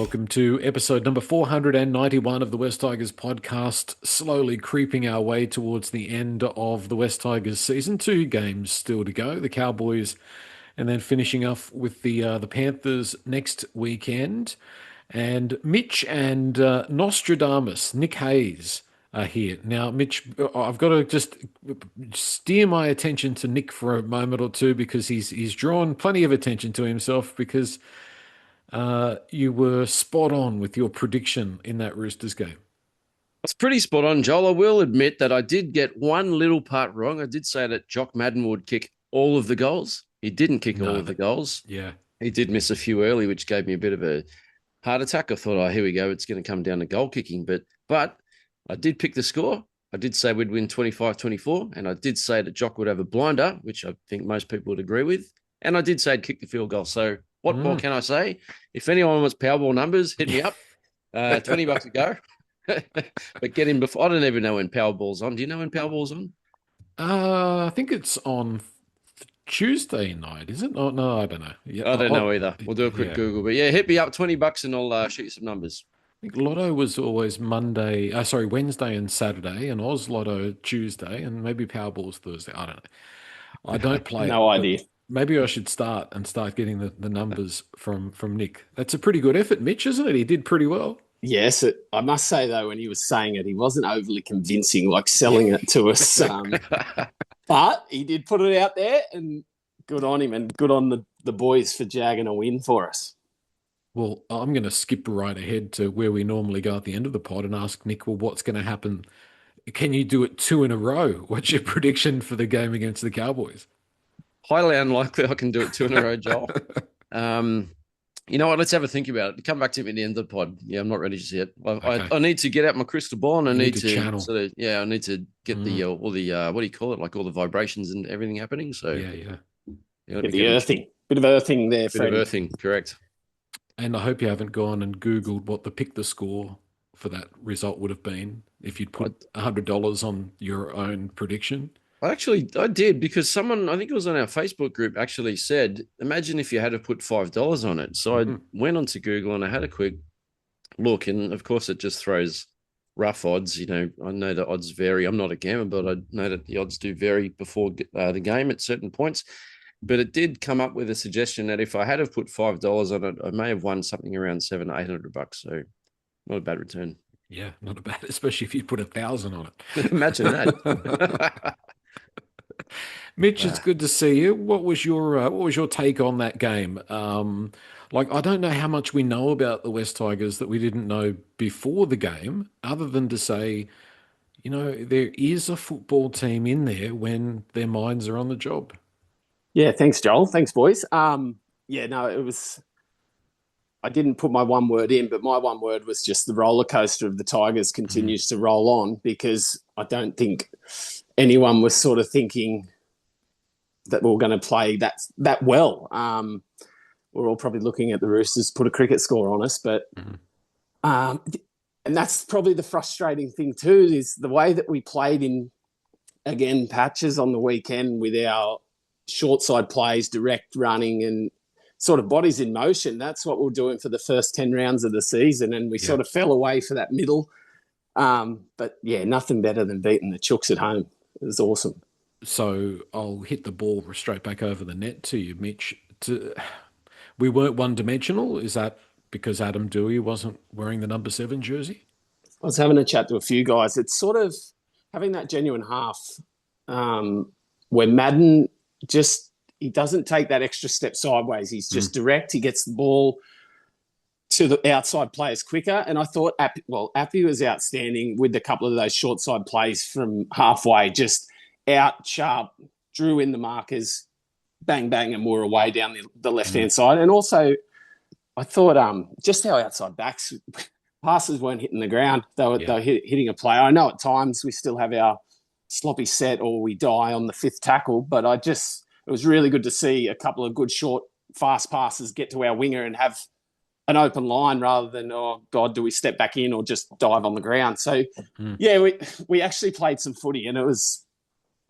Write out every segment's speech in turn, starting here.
Welcome to episode number 491 of the West Tigers podcast, slowly creeping our way towards the end of the West Tigers season. 2 games still to go, the Cowboys, and then finishing off with the Panthers next weekend. And Mitch and Nostradamus, Nick Hayes, are here. Now, Mitch, I've got to just steer my attention to Nick for a moment or two because he's drawn plenty of attention to himself because you were spot on with your prediction in that Roosters game. It's pretty spot on, Joel. I will admit that I did get one little part wrong. I did say that Jock Madden would kick all of the goals. He didn't kick all of the goals. Yeah. He did miss a few early, which gave me a bit of a heart attack. I thought, oh, here we go. It's going to come down to goal kicking. But I did pick the score. I did say we'd win 25-24, and I did say that Jock would have a blinder, which I think most people would agree with. And I did say I'd kick the field goal. So what more can I say? If anyone wants Powerball numbers, hit me up. $20 a go. But get in before. I don't even know when Powerball's on. Do you know when Powerball's on? I think it's on Tuesday night, is it? Oh, no, I don't know. Yeah, I don't know either. We'll do a quick Google. But yeah, hit me up, $20 and I'll shoot you some numbers. I think Lotto was always Wednesday and Saturday, and Oz Lotto Tuesday, and maybe Powerball's Thursday. I don't know. I don't play No idea. Maybe I should start getting the numbers from Nick. That's a pretty good effort, Mitch, isn't it? He did pretty well. Yes, I must say, though, when he was saying it, he wasn't overly convincing, like selling it to us. But he did put it out there, and good on him, and good on the boys for jagging a win for us. Well, I'm going to skip right ahead to where we normally go at the end of the pod and ask Nick, well, what's going to happen? Can you do it 2 in a row? What's your prediction for the game against the Cowboys? Highly unlikely I can do it 2 in a row, Joel. You know what? Let's have a think about it. Come back to me at the end of the pod. Yeah, I'm not ready just yet. I need to get out my crystal ball, and I need to channel. I need to get all the what do you call it? Like all the vibrations and everything happening. So The earthing. Bit of earthing there, Bit of earthing, correct. And I hope you haven't gone and Googled what the pick the score for that result would have been if you'd put $100 on your own prediction. I did, because someone, I think it was on our Facebook group, actually said, imagine if you had to put $5 on it. So I went onto Google and I had a quick look, and of course it just throws rough odds. You know, I know the odds vary. I'm not a gambler, but I know that the odds do vary before the game at certain points. But it did come up with a suggestion that if I had have put $5 on it, I may have won something around $700 or $800. So not a bad return. Yeah, not a bad, especially if you put 1,000 on it. Imagine that. Mitch, it's good to see you. What was your take on that game? I don't know how much we know about the West Tigers that we didn't know before the game, other than to say, you know, there is a football team in there when their minds are on the job. Yeah, thanks, Joel. Thanks, boys. It was. I didn't put my one word in, but my one word was just the roller coaster of the Tigers continues to roll on, because I don't think anyone was sort of thinking that we were going to play that well. We're all probably looking at the Roosters put a cricket score on us, but and that's probably the frustrating thing too, is the way that we played in, again, patches on the weekend with our short side plays, direct running and sort of bodies in motion. That's what we're doing for the first 10 rounds of the season, and we sort of fell away for that middle. But yeah, nothing better than beating the Chooks at home. It was awesome. So I'll hit the ball straight back over the net to you, Mitch. We weren't one-dimensional. Is that because Adam Dewey wasn't wearing the number 7 jersey? I was having a chat to a few guys. It's sort of having that genuine half where Madden he doesn't take that extra step sideways. He's just direct. He gets the ball to the outside players quicker. And I thought, Appy was outstanding with a couple of those short side plays from halfway, just out sharp, drew in the markers, bang, bang, and we're away down the left-hand side. And also, I thought just our outside backs, passes weren't hitting the ground. They were hitting a play. I know at times we still have our sloppy set or we die on the 5th tackle, but it was really good to see a couple of good short, fast passes get to our winger and have an open line rather than, oh, God, do we step back in or just dive on the ground? So, we actually played some footy, and it was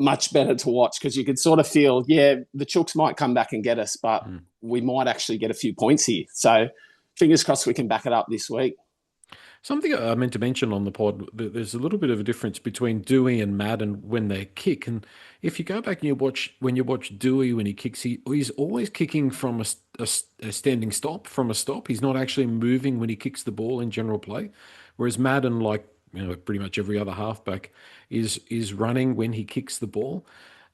much better to watch because you could sort of feel, the Chooks might come back and get us, but we might actually get a few points here. So fingers crossed we can back it up this week. Something I meant to mention on the pod, there's a little bit of a difference between Dewey and Madden when they kick. And if you go back and when you watch Dewey when he kicks, he's always kicking from a standing stop, from a stop. He's not actually moving when he kicks the ball in general play. Whereas Madden, like pretty much every other halfback, is running when he kicks the ball.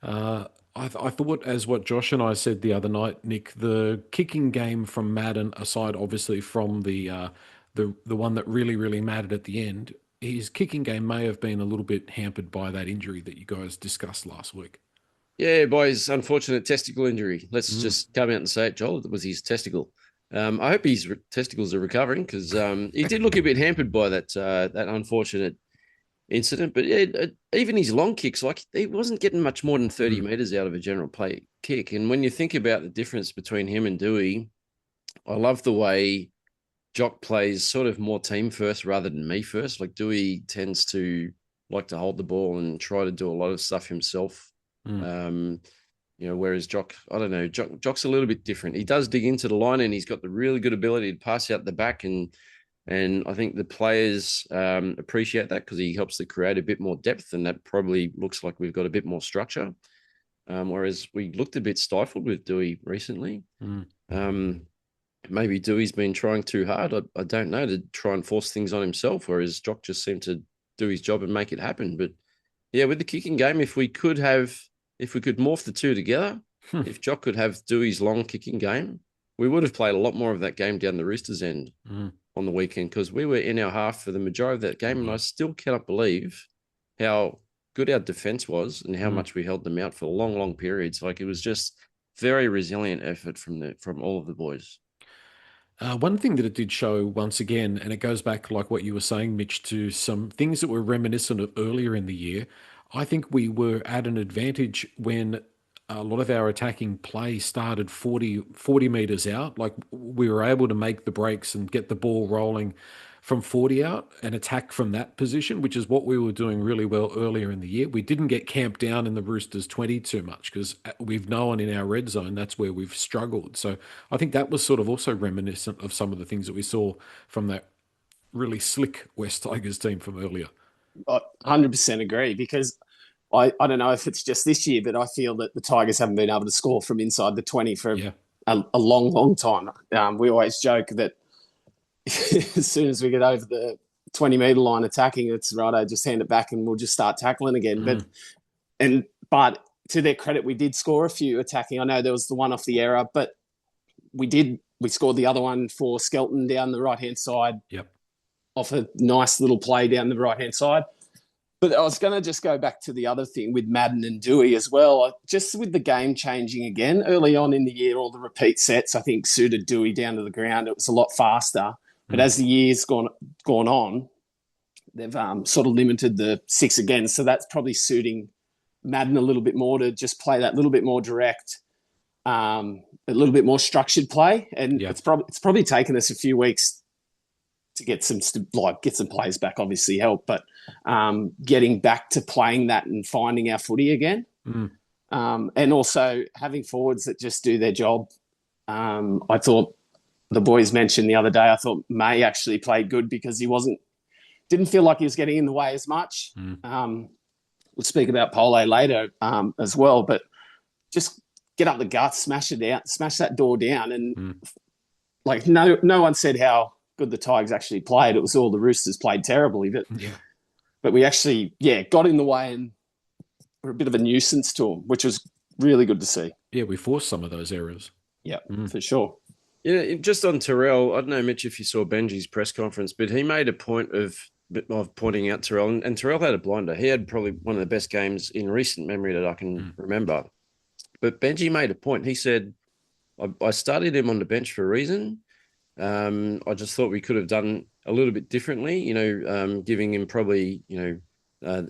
I thought, as what Josh and I said the other night, Nick, the kicking game from Madden, aside obviously from the one that really mattered at the end, his kicking game may have been a little bit hampered by that injury that you guys discussed last week. Yeah, boys, unfortunate testicle injury. Let's just come out and say it, Joel. It was his testicle. I hope his testicles are recovering because he did look a bit hampered by that unfortunate incident. But yeah, even his long kicks, like he wasn't getting much more than 30 meters out of a general play kick. And when you think about the difference between him and Dewey, I love the way Jock plays sort of more team first rather than me first. Like Dewey tends to like to hold the ball and try to do a lot of stuff himself. Whereas Jock, I don't know, Jock's a little bit different. He does dig into the line and he's got the really good ability to pass out the back, and I think the players appreciate that because he helps to create a bit more depth, and that probably looks like we've got a bit more structure. Whereas we looked a bit stifled with Dewey recently. Maybe Dewey's been trying too hard. I don't know, to try and force things on himself, whereas Jock just seemed to do his job and make it happen. But yeah, with the kicking game, if we could morph the two together, if Jock could have Dewey's long kicking game, we would have played a lot more of that game down the Roosters end on the weekend, because we were in our half for the majority of that game, and I still cannot believe how good our defense was and how much we held them out for long periods. Like, it was just very resilient effort from all of the boys. One thing that it did show once again, and it goes back, like what you were saying, Mitch, to some things that were reminiscent of earlier in the year. I think we were at an advantage when a lot of our attacking play started 40 meters out. Like, we were able to make the breaks and get the ball rolling from 40 out and attack from that position, which is what we were doing really well earlier in the year. We didn't get camped down in the Roosters 20 too much, because we've known in our red zone that's where we've struggled. So I think that was sort of also reminiscent of some of the things that we saw from that really slick West Tigers team from earlier. I 100% agree, because I don't know if it's just this year, but I feel that the Tigers haven't been able to score from inside the 20 for a long time. We always joke that as soon as we get over the 20-meter line attacking, it's right, I just hand it back and we'll just start tackling again. But to their credit, we did score a few attacking. I know there was the one off the error, but we scored the other one for Skelton down the right-hand side. Yep. Off a nice little play down the right-hand side. But I was going to just go back to the other thing with Madden and Dewey as well. Just with the game changing again, early on in the year, all the repeat sets, I think, suited Dewey down to the ground. It was a lot faster. But as the year's gone on, they've sort of limited the 6 again. So that's probably suiting Madden a little bit more to just play that little bit more direct, a little bit more structured play. And it's probably taken us a few weeks to get some players back, obviously help, but getting back to playing that and finding our footy again. And also having forwards that just do their job. I thought the boys mentioned the other day, I thought May actually played good because he didn't feel like he was getting in the way as much. We'll speak about Pole later as well, but just get up the guts, smash that door down. And like no one said how good the Tigers actually played. It was all the Roosters played terribly, but we actually, got in the way and were a bit of a nuisance to them, which was really good to see. Yeah, we forced some of those errors. Yeah, for sure. Yeah, just on Terrell, I don't know, Mitch, if you saw Benji's press conference, but he made a point of pointing out Terrell, and Terrell had a blinder. He had probably one of the best games in recent memory that I can remember. But Benji made a point. He said, I started him on the bench for a reason. I just thought we could have done a little bit differently, giving him probably,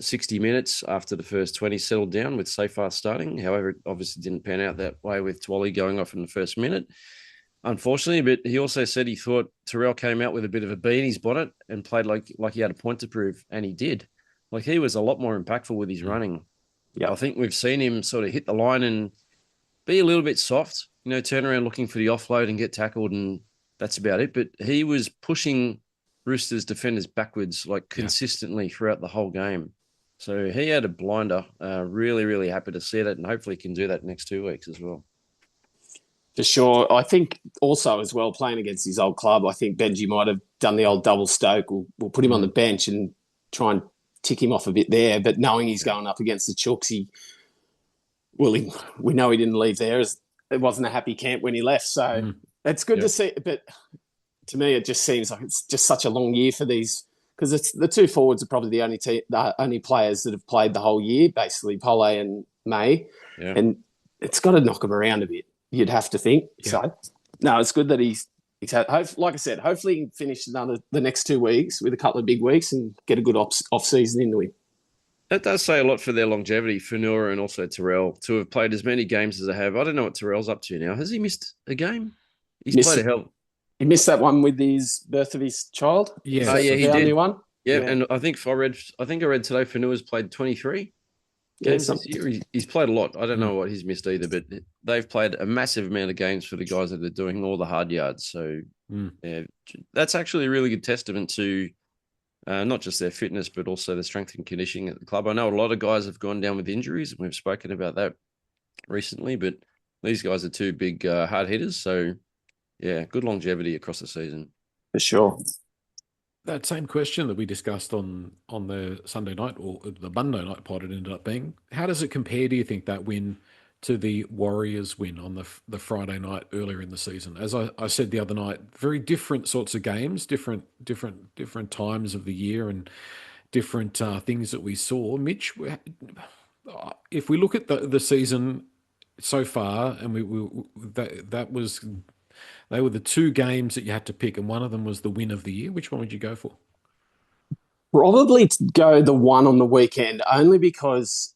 60 minutes after the first 20 settled down with Safar starting. However, it obviously didn't pan out that way with Twally going off in the first minute, unfortunately. But he also said he thought Terrell came out with a bit of a bee in his bonnet and played like he had a point to prove, and he did. Like, he was a lot more impactful with his running. Yeah, I think we've seen him sort of hit the line and be a little bit soft, turn around looking for the offload and get tackled, and that's about it. But he was pushing Roosters defenders backwards like consistently throughout the whole game. So he had a blinder. Really, really happy to see that, and hopefully he can do that next 2 weeks as well. For sure. I think also as well, playing against his old club, I think Benji might have done the old double stoke. We'll put him on the bench and try and tick him off a bit there. But knowing he's going up against the Chooks, we know he didn't leave there. It wasn't a happy camp when he left. So it's good to see. But to me, it just seems like it's just such a long year for these, because it's the two forwards are probably the only players that have played the whole year, basically, Pole and May. Yeah. And it's got to knock them around a bit, you'd have to think. Yeah. So, no, it's good that he's had, like I said, hopefully he can finish the next 2 weeks with a couple of big weeks and get a good off-season into him. That does say a lot for their longevity, Fonua and also Terrell, to have played as many games as they have. I don't know what Terrell's up to now. Has he missed a game? He's played a hell. He missed that one with his birth of his child. Yeah, he did. Only one. Yeah, and I think I read today Fanua's played 23 games this year. He's played a lot. I don't know what he's missed either, but they've played a massive amount of games for the guys that are doing all the hard yards. So yeah, that's actually a really good testament to not just their fitness, but also the strength and conditioning at the club. I know a lot of guys have gone down with injuries, and we've spoken about that recently, but these guys are two big hard hitters. So yeah, good longevity across the season. For sure. That same question that we discussed on the Sunday night or the Monday night pod, it ended up being, how does it compare, do you think, that win to the Warriors win on the Friday night earlier in the season? As I said the other night, very different sorts of games, different times of the year and different things that we saw. Mitch, if we look at the season so far, and they were the two games that you had to pick, and one of them was the win of the year. Which one would you go for? Probably to go the one on the weekend, only because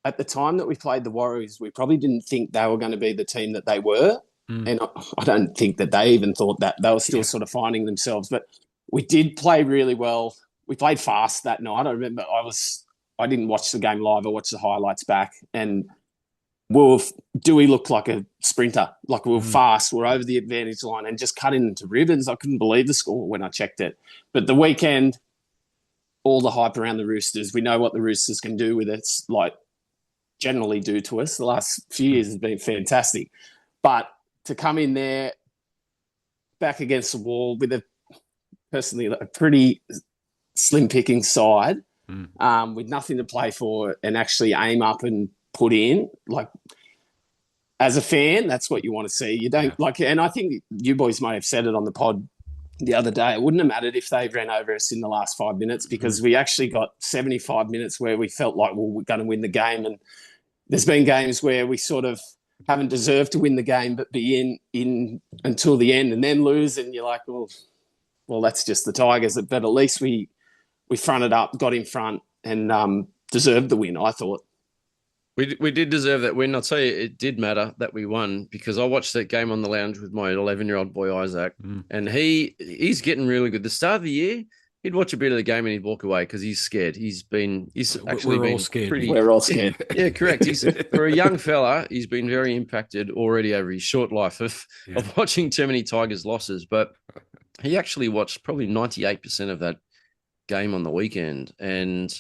at the time that we played the Warriors, we probably didn't think they were going to be the team that they were. And I don't think that they even thought that. They were still sort of finding themselves. But we did play really well. We played fast that night. I remember I didn't watch the game live. I watched the highlights back, and Dewey looked like a sprinter, like we were fast. We're over the advantage line and just cutting into ribbons. I couldn't believe the score when I checked it. But the weekend, all the hype around the Roosters, we know what the Roosters can do with it, like generally do to us. The last few years has been fantastic. But to come in there back against the wall with personally a pretty slim picking side with nothing to play for and actually aim up and put in, like, as a fan, that's what you want to see. You don't and I think you boys might have said it on the pod the other day. It wouldn't have mattered if they ran over us in the last 5 minutes, because we actually got 75 minutes where we felt like, well, we're going to win the game. And there's been games where we sort of haven't deserved to win the game, but be in until the end and then lose. And you're like, well, that's just the Tigers. But at least we fronted up, got in front, and deserved the win, I thought. We did deserve that win. I'll tell you, it did matter that we won, because I watched that game on the lounge with my 11-year-old boy, Isaac, and he's getting really good. The start of the year, he'd watch a bit of the game and he'd walk away because he's scared. We're all scared. We're all scared. Yeah, correct. For a young fella, he's been very impacted already over his short life of watching too many Tigers losses. But he actually watched probably 98% of that game on the weekend. And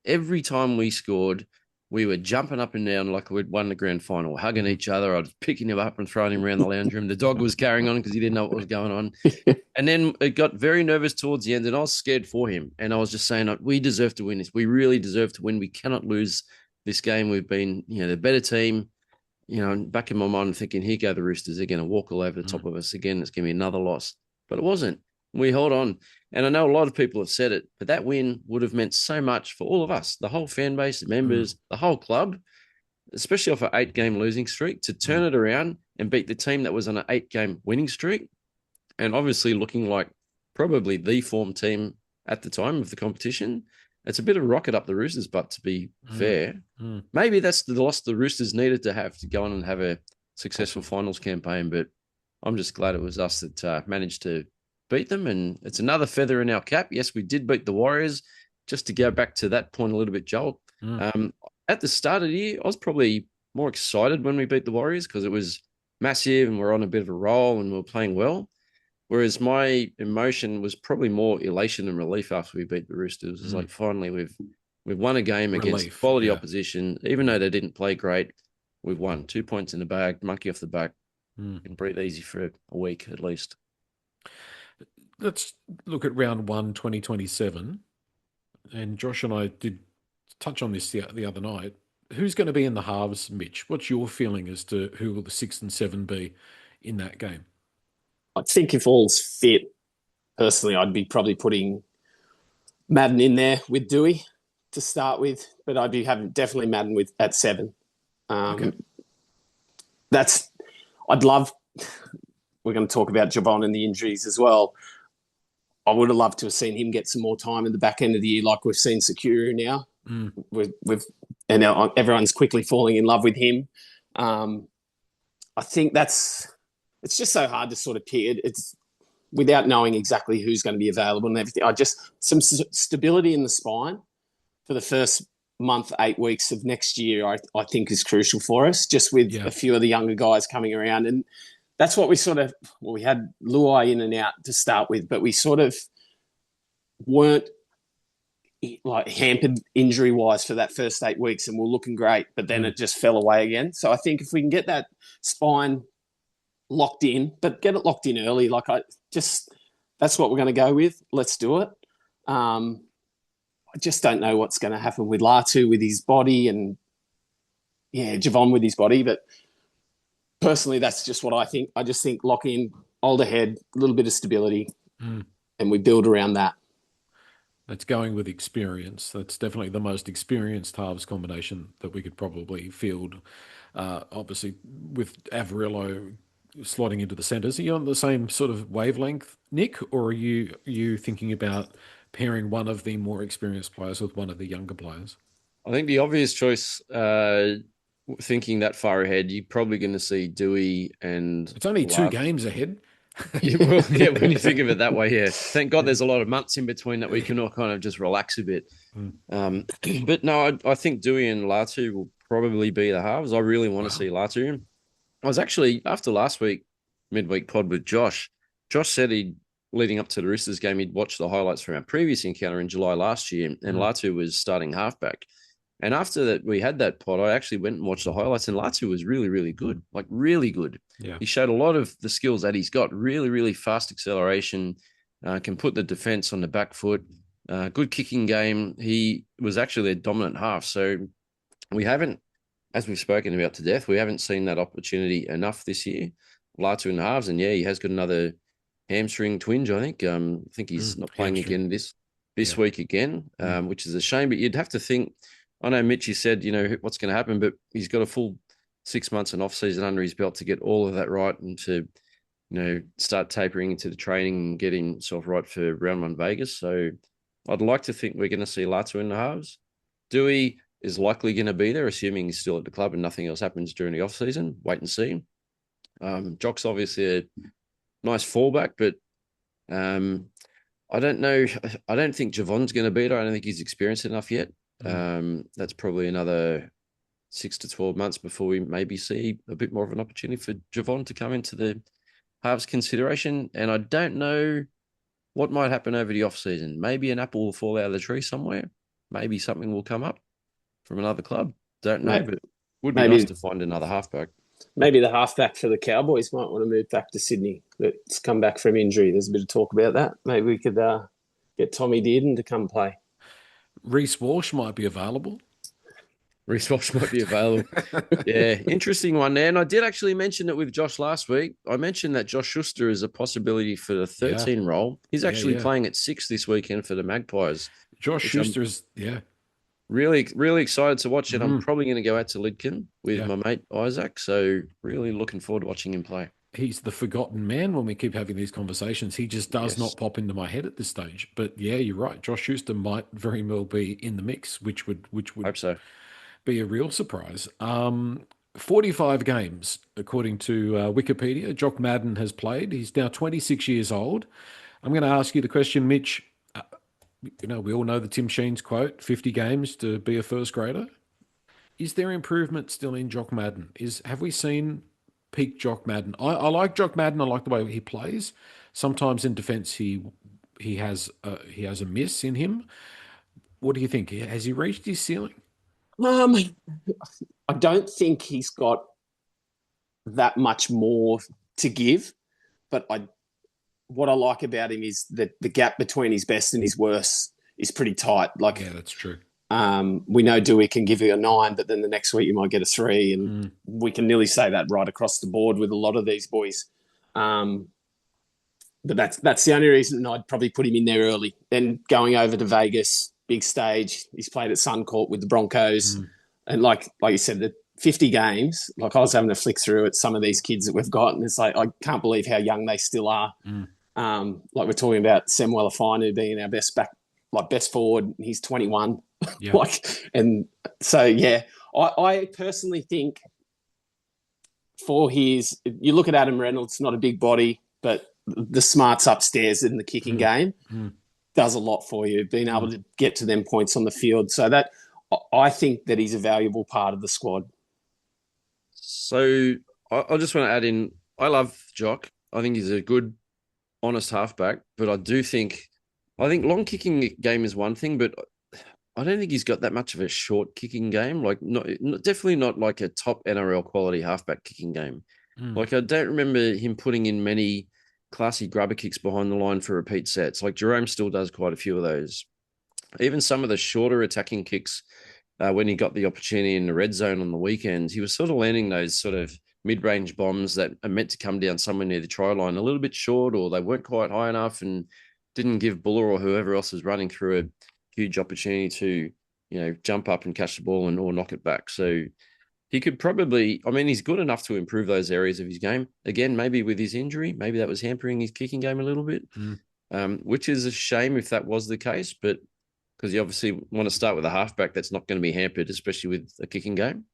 every time we scored, we were jumping up and down like we'd won the grand final, hugging each other. I was picking him up and throwing him around the lounge room. The dog was carrying on because he didn't know what was going on. And then it got very nervous towards the end, and I was scared for him. And I was just saying, we deserve to win this. We really deserve to win. We cannot lose this game. We've been, the better team. Back in my mind, I'm thinking, here go the Roosters. They're going to walk all over the top of us again. It's going to be another loss. But it wasn't. We held on. And I know a lot of people have said it, but that win would have meant so much for all of us, the whole fan base, the members, the whole club, especially off an 8-game losing streak, to turn it around and beat the team that was on an 8-game winning streak. And obviously looking like probably the form team at the time of the competition. It's a bit of a rocket up the Roosters' butt, to be fair. Maybe that's the loss the Roosters needed to have to go on and have a successful finals campaign. But I'm just glad it was us that managed to beat them, and it's another feather in our cap. Yes, we did beat the Warriors. Just to go back to that point a little bit, Joel. At the start of the year, I was probably more excited when we beat the Warriors because it was massive and we're on a bit of a roll and we were playing well. Whereas my emotion was probably more elation and relief after we beat the Roosters. It's like, finally, we've won a game against Relief, quality yeah. opposition, even though they didn't play great. We've won 2 points in the bag, monkey off the back, and breathe easy for a week at least. Let's look at round 1, 2027. And Josh and I did touch on this the other night. Who's going to be in the halves, Mitch? What's your feeling as to who will the 6 and 7 be in that game? I think if all's fit, personally, I'd be probably putting Madden in there with Dewey to start with, but I'd be having definitely Madden with at 7. Okay. I'd love. We're going to talk about Javon and the injuries as well. I would have loved to have seen him get some more time in the back end of the year, like we've seen Secure now. And now everyone's quickly falling in love with him. I think it's just so hard to sort of pick. It's without knowing exactly who's going to be available and everything. Some stability in the spine for the first month, 8 weeks of next year, I think is crucial for us, just with a few of the younger guys coming around. And that's what we had Luai in and out to start with, but we sort of weren't like hampered injury wise for that first 8 weeks and we're looking great, but then it just fell away again. So I think if we can get that spine locked in, but get it locked in early, that's what we're going to go with. Let's do it. I just don't know what's going to happen with Latu with his body and Javon with his body, but personally, that's just what I think. I just think lock in, older head, a little bit of stability, and we build around that. That's going with experience. That's definitely the most experienced halves combination that we could probably field. Obviously, with Averillo slotting into the centres, are you on the same sort of wavelength, Nick, or are you thinking about pairing one of the more experienced players with one of the younger players? I think the obvious choice, thinking that far ahead, you're probably going to see Dewey and... It's only 2 games ahead. When you think of it that way, yeah. Thank God there's a lot of months in between that we can all kind of just relax a bit. But no, I think Dewey and Latu will probably be the halves. I really want to see Latu. I was actually, after last week, midweek pod with Josh said leading up to the Roosters game, he'd watched the highlights from our previous encounter in July last year, and Latu was starting halfback. And after that, we had that pod, I actually went and watched the highlights, and Latu was really, really good, like really good. Yeah. He showed a lot of the skills that he's got, really, really fast acceleration, can put the defense on the back foot, good kicking game. He was actually a dominant half. So we haven't, as we've spoken about to death, we haven't seen that opportunity enough this year. Latu in the halves, and he has got another hamstring twinge, I think. I think he's not playing again this week again, which is a shame. But you'd have to think, I know Mitchy said, what's going to happen, but he's got a full 6 months and off season under his belt to get all of that right and to, start tapering into the training and get himself right for round 1 Vegas. So I'd like to think we're going to see Latu in the halves. Dewey is likely going to be there, assuming he's still at the club and nothing else happens during the off season. Wait and see. Jock's obviously a nice fallback, but I don't know. I don't think Javon's going to be there. I don't think he's experienced enough yet. That's probably another 6 to 12 months before we maybe see a bit more of an opportunity for Javon to come into the halves consideration. And I don't know what might happen over the off season. Maybe an apple will fall out of the tree somewhere. Maybe something will come up from another club. Don't know, but it would be nice to find another halfback. Maybe the halfback for the Cowboys might want to move back to Sydney. That's come back from injury. There's a bit of talk about that. Maybe we could get Tommy Dearden to come play. Reece Walsh might be available. Reece Walsh might be available. Yeah, interesting one there. And I did actually mention it with Josh last week. I mentioned that Josh Schuster is a possibility for the 13 role. He's actually playing at 6 this weekend for the Magpies. Josh Schuster's, really, really excited to watch it. I'm probably going to go out to Lidcombe with my mate Isaac. So really looking forward to watching him play. He's the forgotten man when we keep having these conversations. He just does not pop into my head at this stage. But yeah, you're right. Josh Schuster might very well be in the mix, which would hope so. Be a real surprise. 45 games, according to Wikipedia, Jock Madden has played. He's now 26 years old. I'm going to ask you the question, Mitch. We all know the Tim Sheens quote, 50 games to be a first grader. Is there improvement still in Jock Madden? Have we seen peak Jock Madden? I like Jock Madden. I like the way he plays. Sometimes in defence, he has a miss in him. What do you think? Has he reached his ceiling? Um, I don't think he's got that much more to give, but what I like about him is that the gap between his best and his worst is pretty tight. Like, Yeah, that's true. we know Dewey can give you a 9, but then the next week you might get a 3, and we can nearly say that right across the board with a lot of these boys. But that's the only reason I'd probably put him in there early. Then going over to Vegas, big stage. He's played at Suncorp with the Broncos, and like you said, the 50 games. Like, I was having to flick through at some of these kids that we've got, and it's like I can't believe how young they still are. Like, we're talking about Samuel Fainu being our best forward. He's 21. Yeah. And so yeah, I personally think you look at Adam Reynolds, not a big body, but the smarts upstairs in the kicking game does a lot for you, being able to get to them points on the field. So that, I think that he's a valuable part of the squad. So I just want to add in, I love Jock. I think he's a good, honest halfback, but I think long kicking game is one thing, but I don't think he's got that much of a short kicking game. Like, definitely not like a top NRL quality halfback kicking game. Like, I don't remember him putting in many classy grubber kicks behind the line for repeat sets. Like, Jerome still does quite a few of those. Even some of the shorter attacking kicks, when he got the opportunity in the red zone on the weekends, he was sort of landing those sort of mid-range bombs that are meant to come down somewhere near the try line, a little bit short, or they weren't quite high enough and didn't give Buller or whoever else was running through a huge opportunity to, jump up and catch the ball or knock it back. So he could probably, he's good enough to improve those areas of his game. Again, maybe with his injury, maybe that was hampering his kicking game a little bit, which is a shame if that was the case, but because you obviously want to start with a halfback that's not going to be hampered, especially with a kicking game.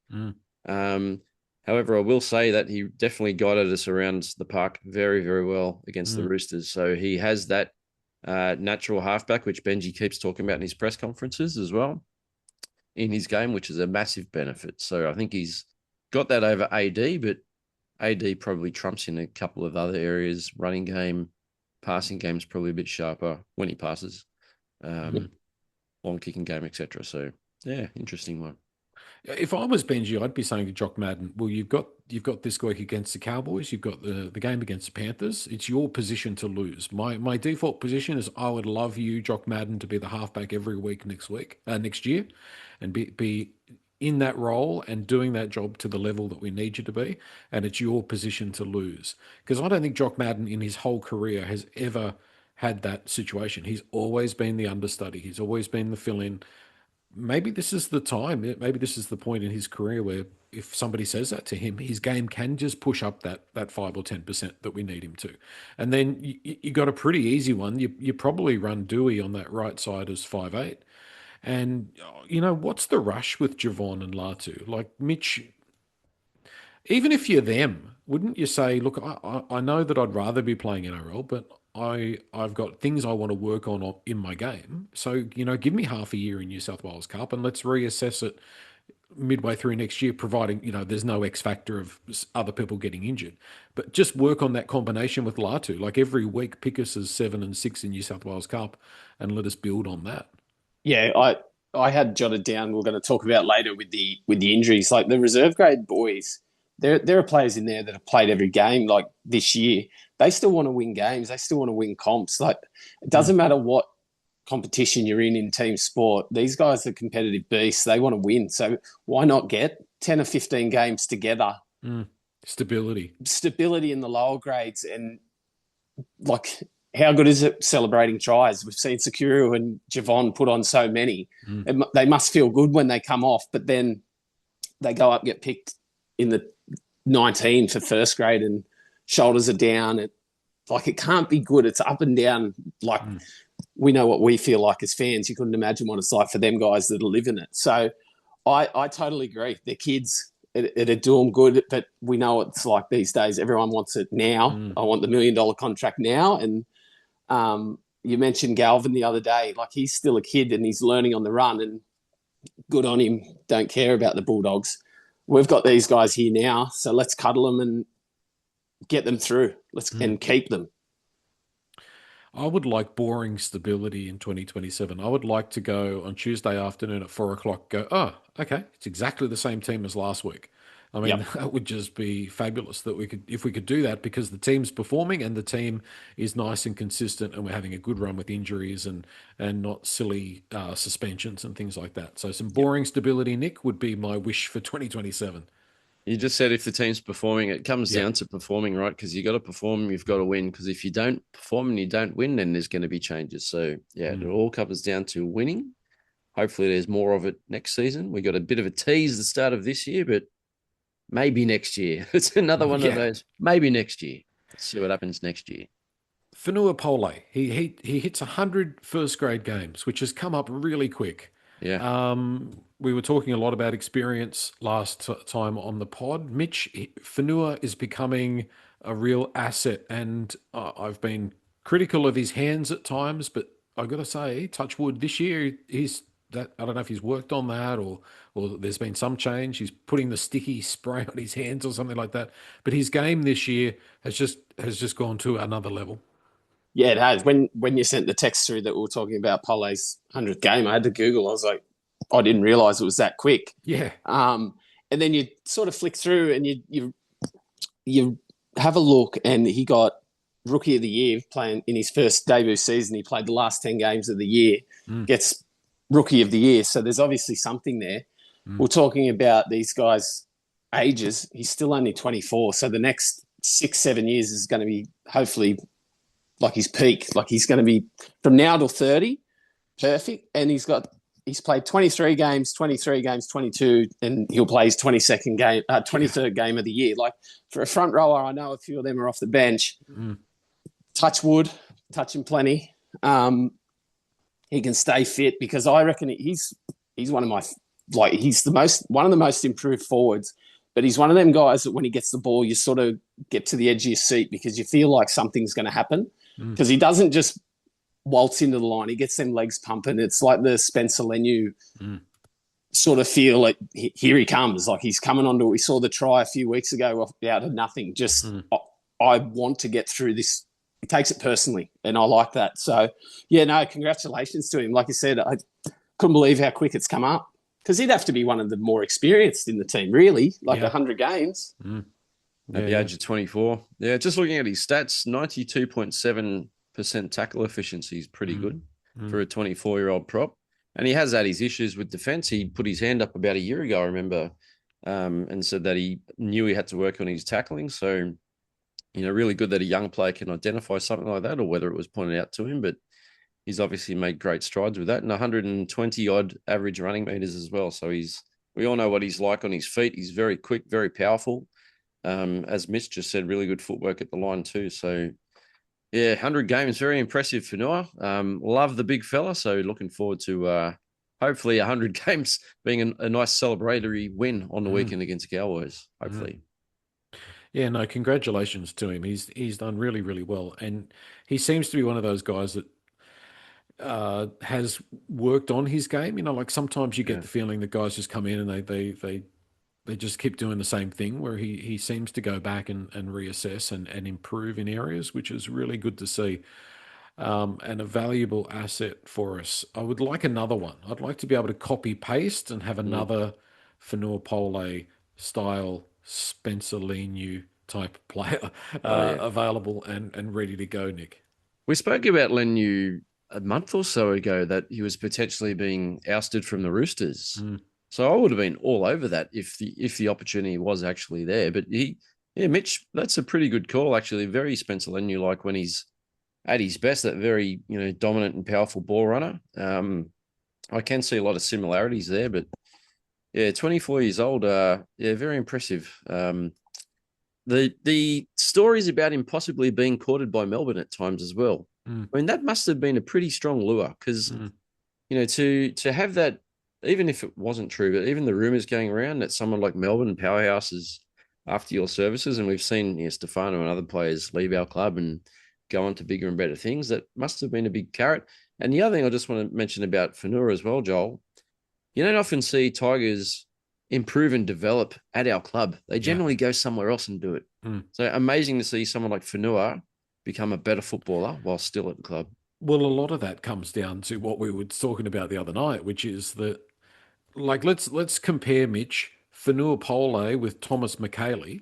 However, I will say that he definitely guided us around the park very, very well against the Roosters. So he has that natural halfback, which Benji keeps talking about in his press conferences as well, in his game, which is a massive benefit. So I think he's got that over AD, but AD probably trumps in a couple of other areas. Running game, passing game is probably a bit sharper when he passes. Long kicking game, etc. So yeah, interesting one. If I was Benji, I'd be saying to Jock Madden, well, you've got this week against the Cowboys, you've got the game against the Panthers. It's your position to lose. My default position is I would love you, Jock Madden, to be the halfback every week next year, and be in that role and doing that job to the level that we need you to be. And it's your position to lose. Because I don't think Jock Madden in his whole career has ever had that situation. He's always been the understudy. He's always been the fill-in. Maybe this is the time. Maybe this is the point in his career where if somebody says that to him, his game can just push up that 5 or 10% that we need him to. And then you got a pretty easy one. You probably run Dewey on that right side as 5'8". And, what's the rush with Javon and Latu? Like, Mitch, even if you're them, wouldn't you say, look, I know that I'd rather be playing NRL, but I've got things I want to work on in my game. So, give me half a year in New South Wales Cup and let's reassess it midway through next year, providing, there's no X factor of other people getting injured. But just work on that combination with Latu. Like, every week, pick us as 7 and 6 in New South Wales Cup and let us build on that. Yeah, I had jotted down, we're going to talk about later with the injuries, like the reserve grade boys. There are players in there that have played every game. Like this year, they still want to win games. They still want to win comps. Like, it doesn't matter what competition you're in team sport. These guys are competitive beasts. They want to win. So why not get 10 or 15 games together? Stability in the lower grades. And like, how good is it celebrating tries? We've seen Securo and Javon put on so many. They must feel good when they come off, but then they go up, get picked in the 19 for first grade and shoulders are down. It can't be good. It's up and down. Like, we know what we feel like as fans. You couldn't imagine what it's like for them guys that are living it. So I totally agree. They're kids. It'd do them good, but we know what it's like these days. Everyone wants it now. I want the $1 million contract now. And you mentioned Galvin the other day. Like, he's still a kid and he's learning on the run, and good on him. Don't care about the Bulldogs. We've got these guys here now, so let's cuddle them and get them through. And keep them. I would like boring stability in 2027. I would like to go on Tuesday afternoon at 4 o'clock, go, oh, okay, it's exactly the same team as last week. I mean, Yep. that would just be fabulous that we could, if we could do that, because the team's performing and the team is nice and consistent, and we're having a good run with injuries and not silly suspensions and things like that. So some Yep. boring stability, Nick, would be my wish for 2027. You just said if the team's performing, it comes Yeah. down to performing, right? Because you got to perform, you've got to win. Because if you don't perform and you don't win, then there's going to be changes. So yeah, it all comes down to winning. Hopefully, there's more of it next season. We got a bit of a tease at the start of this year, but maybe next year. It's another one of Yeah. those. Maybe next year. Let's see what happens next year. Fanua Pole, he hits 100 first grade games, which has come up really quick. Yeah. We were talking a lot about experience last time on the pod. Mitch, Fanua is becoming a real asset, and I've been critical of his hands at times, but I've got to say, touch wood, this year he's that I don't know if he's worked on that or there's been some change. He's putting the sticky spray on his hands or something like that. But his game this year has just gone to another level. Yeah, it has. When you sent the text through that we were talking about Pole's 100th game, I had to Google. I was like, I didn't realize it was that quick. Yeah. And then you sort of flick through and you have a look, and he got Rookie of the Year playing in his first debut season. He played the last 10 games of the year, gets Rookie of the Year. So there's obviously something there. We're talking about these guys' ages. He's still only 24. So the next 6-7 years is going to be hopefully like his peak. Like he's going to be from now till 30, perfect. And he's played 23 games, 22, and he'll play his 23rd game of the year. Like for a front rower, I know a few of them are off the bench. Touch wood, touch him plenty. He can stay fit because I reckon he's one of my he's one of the most improved forwards. But he's one of them guys that when he gets the ball, you sort of get to the edge of your seat because you feel like something's going to happen. Because he doesn't just waltz into the line; he gets them legs pumping. It's like the Spencer Lenu sort of feel like here he comes. Like he's coming onto it. We saw the try a few weeks ago out of nothing. Just I want to get through this. He takes it personally, and I like that. So yeah, no, congratulations to him. Like I said, I couldn't believe how quick it's come up because he'd have to be one of the more experienced in the team, really, like 100 games. At the age of 24. Yeah, just looking at his stats, 92.7% tackle efficiency is pretty good for a 24-year-old prop. And he has had his issues with defense. He put his hand up about a year ago, I remember, and said that he knew he had to work on his tackling. So, really good that a young player can identify something like that, or whether it was pointed out to him. But he's obviously made great strides with that, and 120-odd average running meters as well. So we all know what he's like on his feet. He's very quick, very powerful. As Mitch just said, really good footwork at the line too. So, yeah, 100 games, very impressive for Noah. Love the big fella. So looking forward to hopefully 100 games being a nice celebratory win on the weekend against Cowboys, hopefully. Yeah, no, congratulations to him. He's done really, really well. And he seems to be one of those guys that has worked on his game. Like sometimes you get the feeling that guys just come in and they just keep doing the same thing, where he seems to go back and reassess and improve in areas, which is really good to see, and a valuable asset for us. I would like another one. I'd like to be able to copy paste and have another Fonua Pole style Spencer Leniu type player available and ready to go, Nick. We spoke about Lenu a month or so ago that he was potentially being ousted from the Roosters. So I would have been all over that if the opportunity was actually there. But Mitch, that's a pretty good call, actually. Very Spencer Lenu, like when he's at his best, that very, dominant and powerful ball runner. I can see a lot of similarities there, but yeah, 24 years old, very impressive. The stories about him possibly being courted by Melbourne at times as well. I mean, that must have been a pretty strong lure because, to have that, even if it wasn't true, but even the rumors going around that someone like Melbourne Powerhouse is after your services, and we've seen Stefano and other players leave our club and go on to bigger and better things, that must have been a big carrot. And the other thing I just want to mention about Fonua as well, Joel, you don't often see Tigers improve and develop at our club. They generally go somewhere else and do it. So amazing to see someone like Fonua become a better footballer while still at the club. Well, a lot of that comes down to what we were talking about the other night, which is that, like, let's compare Mitch Fonua Pole with Thomas McKaylee.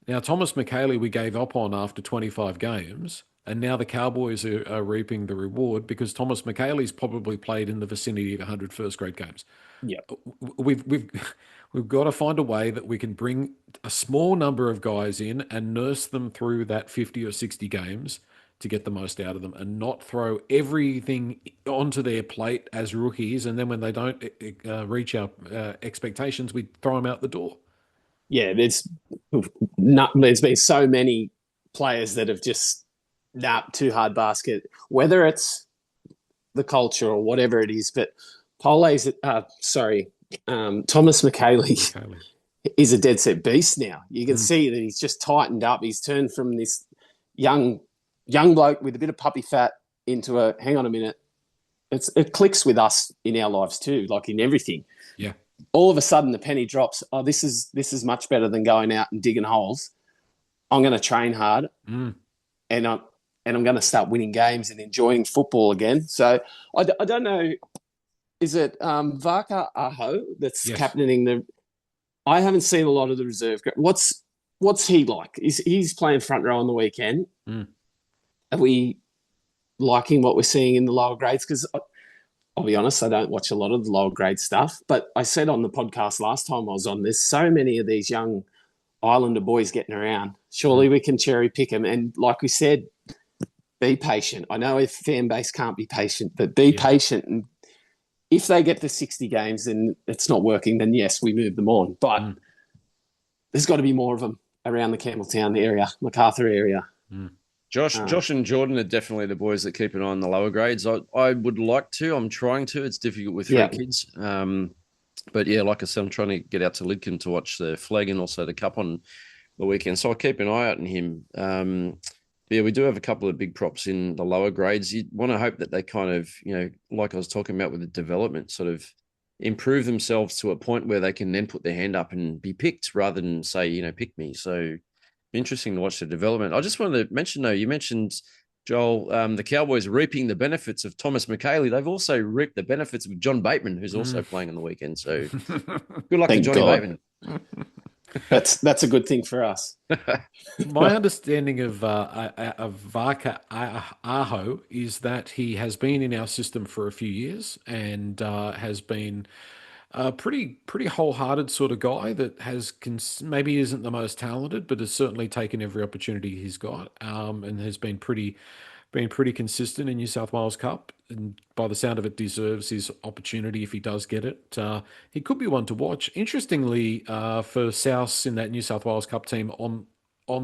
Now, Thomas McKaylee we gave up on after 25 games, and now the Cowboys are reaping the reward because Thomas McKaylee's probably played in the vicinity of 100 first-grade games. Yeah. We've we've got to find a way that we can bring a small number of guys in and nurse them through that 50 or 60 games to get the most out of them, and not throw everything onto their plate as rookies, and then when they don't reach our expectations, we throw them out the door. Yeah, there's been so many players that have just too hard basket, whether it's the culture or whatever it is. But Thomas McKaylee is a dead set beast now. You can see that he's just tightened up. He's turned from this young bloke with a bit of puppy fat into a, hang on a minute, it clicks with us in our lives too, like in everything. Yeah. All of a sudden the penny drops. Oh, this is much better than going out and digging holes. I'm going to train hard, and I'm going to start winning games and enjoying football again. So I don't know. Is it Vaka Aho that's captaining the? I haven't seen a lot of the reserve. What's he like? He's playing front row on the weekend? Are we liking what we're seeing in the lower grades? Because I'll be honest, I don't watch a lot of the lower grade stuff. But I said on the podcast last time I was on, there's so many of these young Islander boys getting around. Surely we can cherry pick them. And like we said, be patient. I know a fan base can't be patient, but be patient. And if they get to 60 games and it's not working, then yes, we move them on. But there's got to be more of them around the Campbelltown area, MacArthur area. Josh and Jordan are definitely the boys that keep an eye on the lower grades. I would like to. I'm trying to. It's difficult with three kids. But yeah, like I said, I'm trying to get out to Lidcombe to watch the flag and also the cup on the weekend. So I'll keep an eye out on him. Yeah, we do have a couple of big props in the lower grades. You want to hope that they kind of, like I was talking about with the development, sort of improve themselves to a point where they can then put their hand up and be picked rather than say, pick me. So interesting to watch the development. I just wanted to mention, though, you mentioned, Joel, the Cowboys reaping the benefits of Thomas McKaylee. They've also reaped the benefits of John Bateman, who's also playing on the weekend. So good luck to Johnny Bateman. That's a good thing for us. My understanding of Vaka Aho is that he has been in our system for a few years and has been a pretty wholehearted sort of guy that has maybe isn't the most talented, but has certainly taken every opportunity he's got, and has been pretty consistent in New South Wales Cup, and by the sound of it, deserves his opportunity if he does get it. He could be one to watch. Interestingly, for South in that New South Wales Cup team on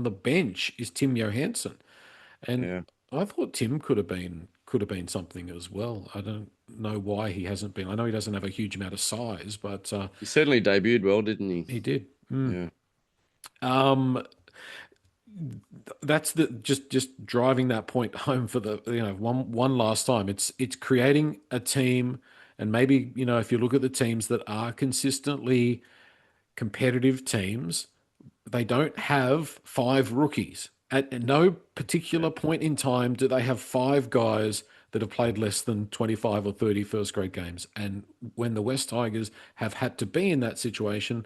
the bench is Tim Johansson, and I thought Tim could have been something as well. I don't know why he hasn't been. I know he doesn't have a huge amount of size, but he certainly debuted well, didn't he? He did. Yeah. That's just driving that point home for the one last time. It's creating a team, and maybe if you look at the teams that are consistently competitive teams, they don't have 5 rookies. At no particular point in time do they have 5 guys that have played less than 25 or 30 first grade games. And when the West Tigers have had to be in that situation,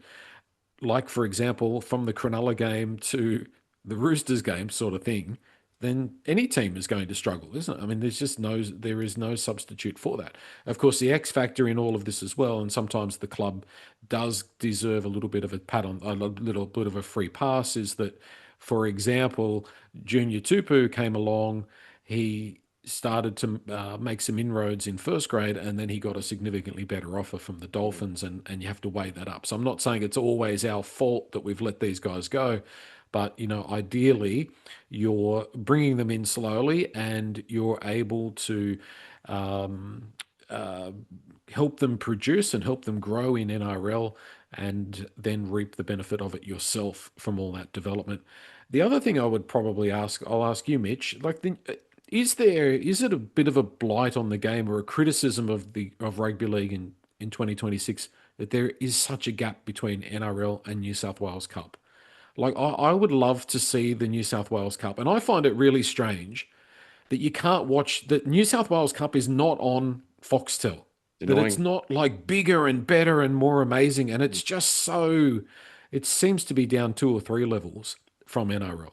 like, for example, from the Cronulla game to the Roosters game sort of thing, then any team is going to struggle, isn't it? I mean, there is no substitute for that. Of course, the X factor in all of this as well, and sometimes the club does deserve a little bit of a little bit of a free pass, is that, for example, Junior Tupu came along, he started to make some inroads in first grade, and then he got a significantly better offer from the Dolphins, and you have to weigh that up. So I'm not saying it's always our fault that we've let these guys go, but ideally you're bringing them in slowly and you're able to help them produce and help them grow in NRL, and then reap the benefit of it yourself from all that development. The other thing I would probably I'll ask you, Mitch, is it a bit of a blight on the game or a criticism of rugby league in 2026 that there is such a gap between NRL and New South Wales Cup? Like I would love to see the New South Wales Cup, and I find it really strange that you can't watch the New South Wales Cup is not on Foxtel. That it's Annoying. not like bigger and better and more amazing, and it's just so. It seems to be down two or three levels from NRL.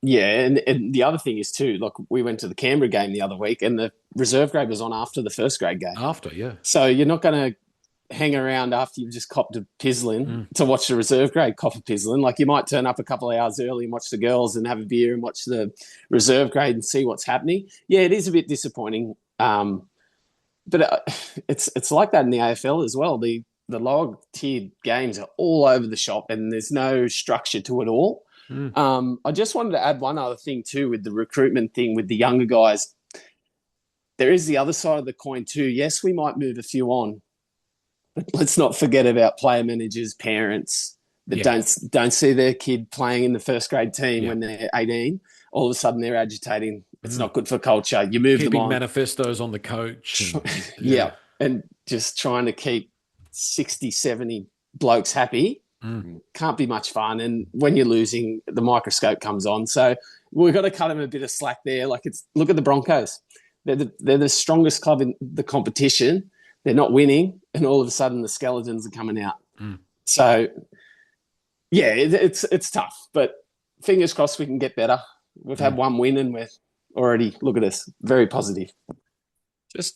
Yeah, and the other thing is too, like we went to the Canberra game the other week, and the reserve grade was on after the first grade game. After, yeah. So you're not going to hang around after you've just copped a pizzlin Mm. to watch the reserve grade cop a pizzlin. Like you might turn up a couple of hours early and watch the girls and have a beer and watch the reserve grade and see what's happening. Yeah, it is a bit disappointing, but it's like that in the AFL as well. The lower tiered games are all over the shop, and there's no structure to it all. Mm. I just wanted to add one other thing too with the recruitment thing with the younger guys. There is the other side of the coin too. Yes, we might move a few on, but let's not forget about player managers, parents that Yeah. don't see their kid playing in the first grade team Yeah. when they're 18. All of a sudden they're agitating. It's Mm. not good for culture. You move them Keeping on. manifestos on the coach. And, Yeah. And just trying to keep 60, 70 blokes happy Mm. can't be much fun. And when you're losing, the microscope comes on. So we've got to cut them a bit of slack there. Like look at the Broncos. They're the strongest club in the competition. They're not winning, and all of a sudden the skeletons are coming out. Mm. So yeah, it's tough, but fingers crossed we can get better. We've had one win, and we're already, look at us, very positive.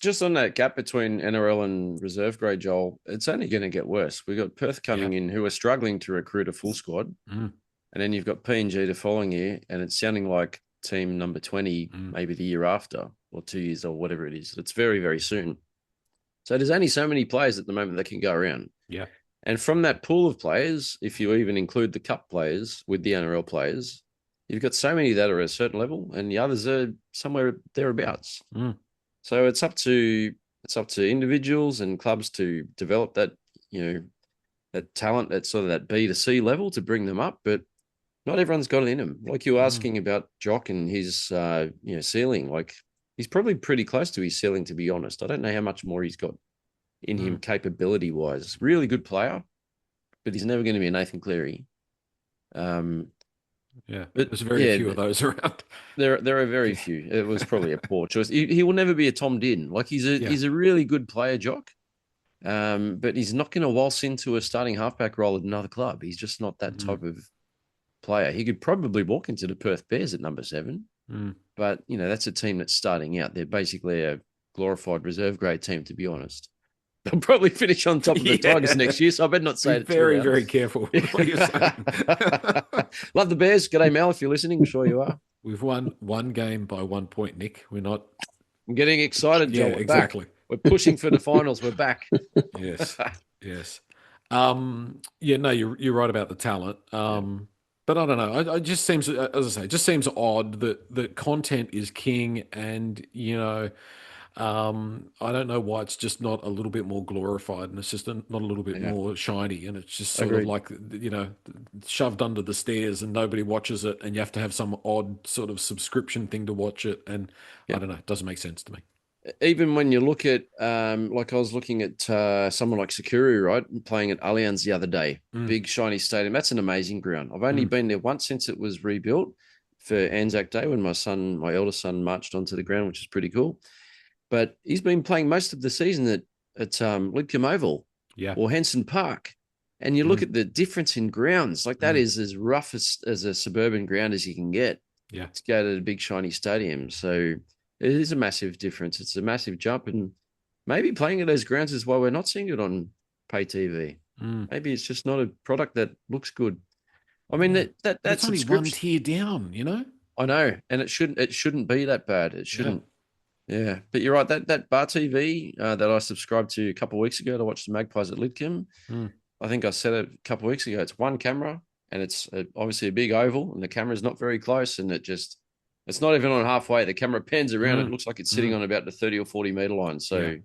Just on that gap between NRL and reserve grade, Joel, it's only going to get worse. We've got Perth coming in who are struggling to recruit a full squad. Mm. And then you've got PNG the following year, and it's sounding like team number 20, maybe the year after, or 2 years, or whatever it is. It's very, very soon. So there's only so many players at the moment that can go around. Yeah. And from that pool of players, if you even include the cup players with the NRL players, you've got so many that are at a certain level, and the others are somewhere thereabouts. Mm. So it's up to individuals and clubs to develop that, that talent at sort of that B to C level to bring them up. But not everyone's got it in them. Like you were asking about Jock and his ceiling. Like he's probably pretty close to his ceiling, to be honest. I don't know how much more he's got in him capability wise. Really good player, but he's never going to be a Nathan Cleary. Yeah, but there's very few of those around. There are very few. It was probably a poor choice. He will never be a Tom Din. Like he's a really good player, Jock. But he's not going to waltz into a starting halfback role at another club. He's just not that type of player. He could probably walk into the Perth Bears at number 7. But that's a team that's starting out. They're basically a glorified reserve grade team, to be honest. They'll probably finish on top of the Tigers next year, so I better not say it. Very, very careful what you're saying. Love the Bears. G'day, Mel, if you're listening. I'm sure you are. We've won one game by 1 point, Nick. We're not. I'm getting excited, Joel. Yeah, We're exactly. Back. We're pushing for the finals. We're back. Yes. No, you're right about the talent. But I don't know. It just seems, as I say, it just seems odd that content is king, and I don't know why it's just not a little bit more glorified, and it's just not a little bit more shiny, and it's just sort of like shoved under the stairs, and nobody watches it, and you have to have some odd sort of subscription thing to watch it, and I don't know, it doesn't make sense to me. Even when you look at, like I was looking at someone like Sakura, right, playing at Allianz the other day, big shiny stadium. That's an amazing ground. I've only been there once since it was rebuilt for Anzac Day when my eldest son marched onto the ground, which is pretty cool. But he's been playing most of the season at Lidcombe Oval or Henson Park. And you look at the difference in grounds, like that is as rough as a suburban ground as you can get to go to the big shiny stadium. So it is a massive difference. It's a massive jump. And maybe playing at those grounds is why we're not seeing it on pay TV. Maybe it's just not a product that looks good. I mean, that's only one tier down, I know. And it shouldn't be that bad. It shouldn't. Yeah, but you're right. That Bar TV that I subscribed to a couple of weeks ago to watch the Magpies at Lidcombe, I think I said it a couple of weeks ago. It's one camera, and it's obviously a big oval, and the camera's not very close, and it's not even on halfway. The camera pans around. It looks like it's sitting on about the 30 or 40 meter line. So,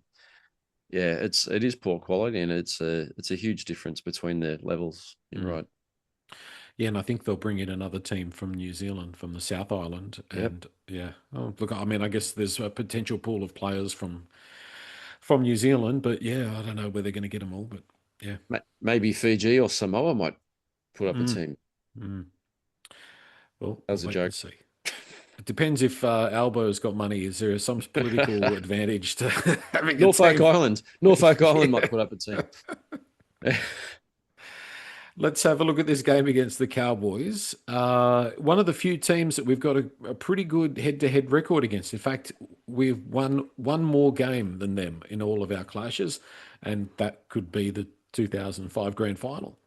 it is poor quality, and it's a huge difference between the levels. You're right. Yeah, and I think they'll bring in another team from New Zealand, from the South Island. And look, I mean, I guess there's a potential pool of players from New Zealand, but I don't know where they're going to get them all. But maybe Fiji or Samoa might put up a team. Well, That was we'll a wait and joke. see. It depends if Albo's got money. Is there some political advantage to having a Norfolk team? Island. Norfolk Island Yeah. might put up a team. Let's have a look at this game against the Cowboys. One of the few teams that we've got a pretty good head-to-head record against. In fact, we've won one more game than them in all of our clashes, and that could be the 2005 Grand Final.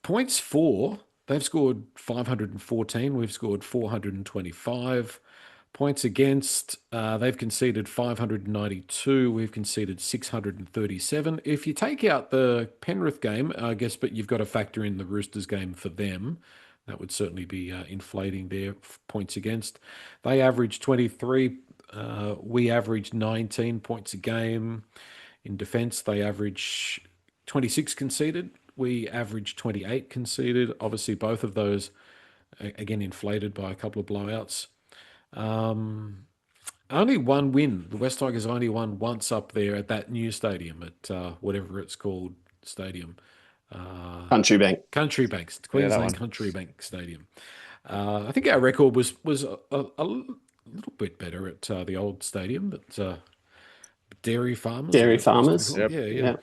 Points for, they've scored 514. We've scored 425. Points against, they've conceded 592. We've conceded 637. If you take out the Penrith game, I guess, but you've got to factor in the Roosters game for them. That would certainly be inflating their points against. They average 23. We average 19 points a game. In defence, they average 26 conceded. We average 28 conceded. Obviously, both of those, again, inflated by a couple of blowouts. Only one win. The West Tigers only won once up there at that new stadium at whatever it's called stadium. Country Bank. Country Bank, that Queensland one. Country Bank Stadium. I think our record was a little bit better at the old stadium, but Dairy Farmers. Dairy whatever it used to be Farmers. called. Yep. Yeah.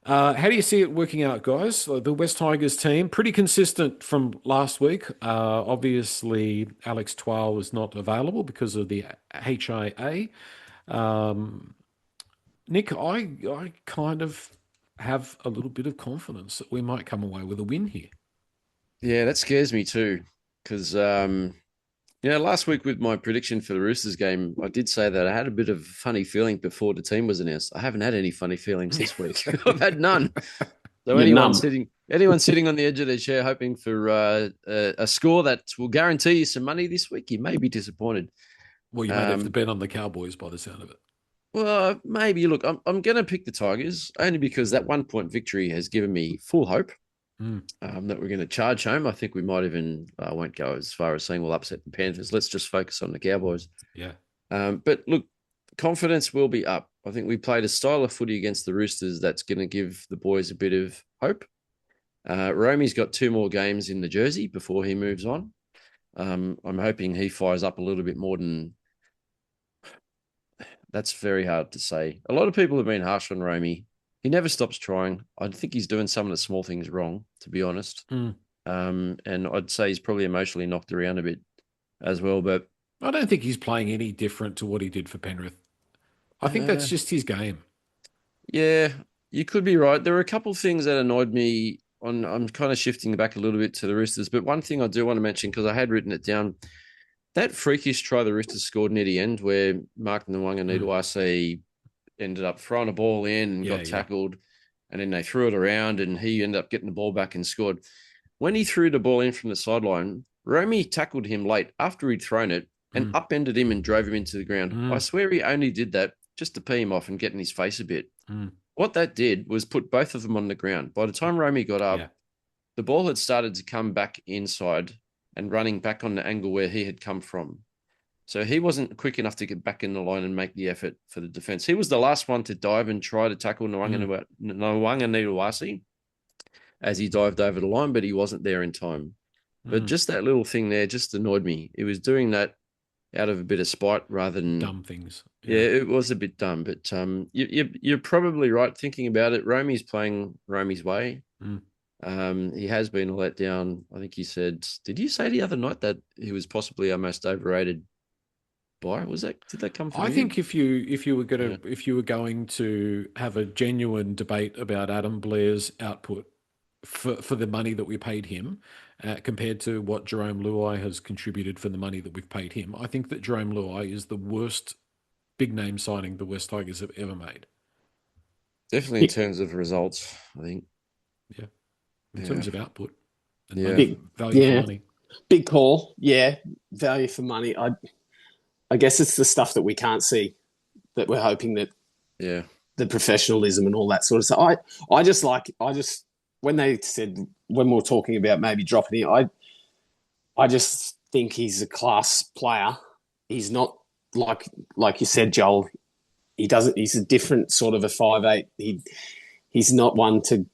How do you see it working out, guys? The West Tigers team, pretty consistent from last week. Obviously, Alex Twal was not available because of the HIA. Nick, I kind of have a little bit of confidence that we might come away with a win here. Yeah, that scares me too. Because, last week with my prediction for the Roosters game, I did say that I had a bit of a funny feeling before the team was announced. I haven't had any funny feelings this week. I've had none. So You're anyone numb. sitting on the edge of their chair hoping for a score that will guarantee you some money this week, you may be disappointed. Well, you might have to bet on the Cowboys by the sound of it. Well, maybe. Look, I'm going to pick the Tigers only because that 1 point victory has given me full hope that we're going to charge home. I think we might even, I won't go as far as saying we'll upset the Panthers. Let's just focus on the Cowboys. Yeah. But look, confidence will be up. I think we played a style of footy against the Roosters that's going to give the boys a bit of hope. Romy's got 2 more games in the jersey before he moves on. I'm hoping he fires up a little bit more than. That's very hard to say. A lot of people have been harsh on Romy. He never stops trying. I think he's doing some of the small things wrong, to be honest. And I'd say he's probably emotionally knocked around a bit as well. But I don't think he's playing any different to what he did for Penrith. I think that's just his game. Yeah, you could be right. There were a couple of things that annoyed me. I'm kind of shifting back a little bit to the Roosters. But one thing I do want to mention, because I had written it down, that freakish try the Roosters scored near the end where Mark Nwanga ended up throwing a ball in and got tackled, and then they threw it around and he ended up getting the ball back and scored. When he threw the ball in from the sideline, Romy tackled him late after he'd thrown it and upended him and drove him into the ground. I swear he only did that just to pee him off and get in his face a bit. What that did was put both of them on the ground. By the time Romy got up, the ball had started to come back inside and running back on the angle where he had come from. So he wasn't quick enough to get back in the line and make the effort for the defense. He was the last one to dive and try to tackle Nwanga as he dived over the line, but he wasn't there in time. But just that little thing there just annoyed me. He was doing that out of a bit of spite rather than dumb things. Yeah, it was a bit dumb, but you're probably right thinking about it. Romy's playing Romy's way. He has been a letdown. I think he said, did you say the other night that he was possibly our most overrated buy? Did that come from I you? think if you were going to have a genuine debate about Adam Blair's output for the money that we paid him, compared to what Jerome Luai has contributed for the money that we've paid him, I think that Jerome Luai is the worst big name signing the West Tigers have ever made. Definitely in terms of results, I think. Yeah. In terms of output. And Value for money. Big call. Yeah. Value for money. I guess it's the stuff that we can't see that we're hoping that the professionalism and all that sort of stuff. I just when they said, when we were talking about maybe dropping it, I just think he's a class player. He's not like you said, Joel. He's a different sort of a 5'8". He's not one to